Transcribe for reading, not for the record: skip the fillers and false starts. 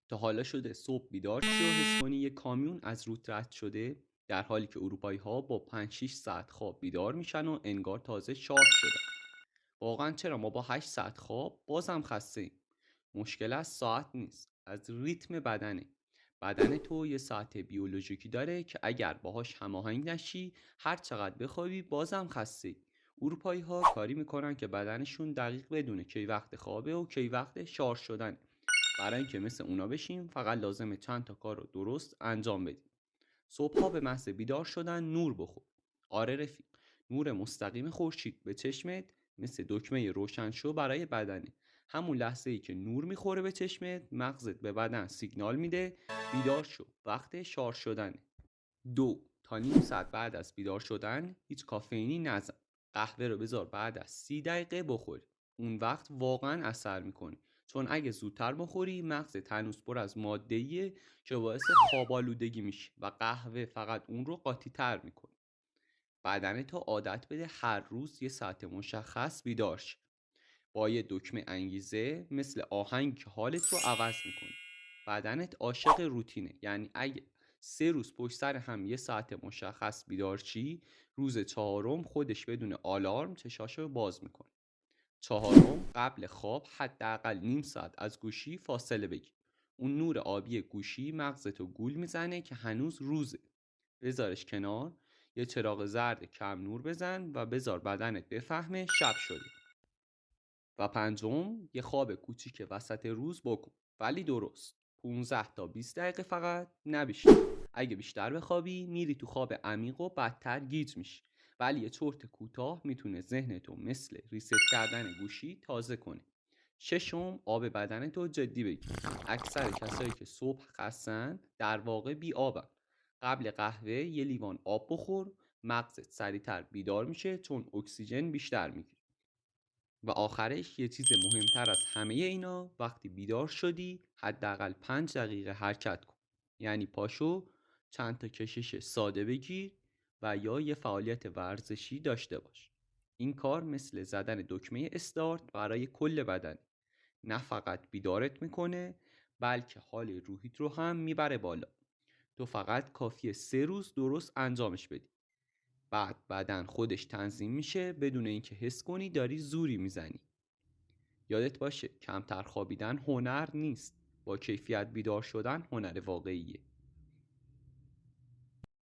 تا حالا شده صبح بیدار شی و حس کنی یه کامیون از روت رد شده، در حالی که اروپایی ها با 5-6 ساعت خواب بیدار میشن و انگار تازه شارژ شدن. واقعا چرا ما با 8 ساعت خواب بازم خسته ایم؟ مشکل از ساعت نیست، از ریتم بدنه. بدن تو یه ساعت بیولوژیکی داره که اگر باهاش هماهنگ نشی هر چقدر بخوابی بازم خسته ای. اروپایی ها کاری میکنن که بدنشون دقیق بدونه کی وقت خوابه و کی وقت شارژ شدن. برای اینکه مثل اونا بشیم فقط لازمه چند تا کار رو درست انجام بدیم. صبح‌ها به محض بیدار شدن نور بخور. آره رفیق، نور مستقیم خورشید به چشمت مثل دکمه روشنشو برای بدنه. همون لحظه ای که نور میخوره به چشمت مغزت به بدن سیگنال میده بیدار شو، وقت شارژ شدنه. 2 تا نیم ساعت بعد از بیدار شدن هیچ کافئینی نزن. قهوه رو بذار بعد از 30 دقیقه بخوری. اون وقت واقعا اثر میکنه، چون اگه زودتر بخوری مغز هنوز پر از ماده‌ایه که باعث خواب آلودگی میشه و قهوه فقط اون رو قاطی تر میکنه. بدن تو عادت بده هر روز یه ساعت مشخص بیدار شه، با یه دکمه انگیزه مثل آهنگ که حالت رو عوض میکنه. بدنت عاشق روتینه، یعنی اگه 3 روز پشت سر هم یه ساعت مشخص بیدار چی، روز چهارم خودش بدون آلارم چشاشو باز میکنه. چهارم، قبل خواب حداقل نیم ساعت از گوشی فاصله بگیر. اون نور آبی گوشی مغزتو گول میزنه که هنوز روزه. بذارش کنار، یه چراغ زرد کم نور بزن و بذار بدنت بفهمه شب شده. و پنجم، یه خواب کوچیک وسط روز بکن، ولی درست 15 تا 20 دقیقه فقط، نه بیشتر. اگه بیشتر بخوابی میری تو خواب عمیق و بدتر گیج میشی، ولی یه چرت کوتاه میتونه ذهنتو مثل ریست کردن گوشی تازه کنه. ششم، آب بدنتو جدی بگیر. اکثر کسایی که صبح خستن در واقع بی آبن. قبل قهوه یه لیوان آب بخور، مغزت سریعتر بیدار میشه چون اکسیژن بیشتر میگیره. و آخرش یه چیز مهمتر از همه اینا، وقتی بیدار شدی حداقل 5 دقیقه حرکت کن. یعنی پاشو، چند تا کشش ساده بگیر و یا یه فعالیت ورزشی داشته باش. این کار مثل زدن دکمه استارت برای کل بدن، نه فقط بیدارت میکنه بلکه حال روحیت رو هم میبره بالا. تو فقط کافیه 3 روز درست انجامش بدی، بعد بدن خودش تنظیم میشه بدون اینکه حس کنی داری زوری میزنی. یادت باشه کمتر خوابیدن هنر نیست، با کیفیت بیدار شدن هنر واقعیه.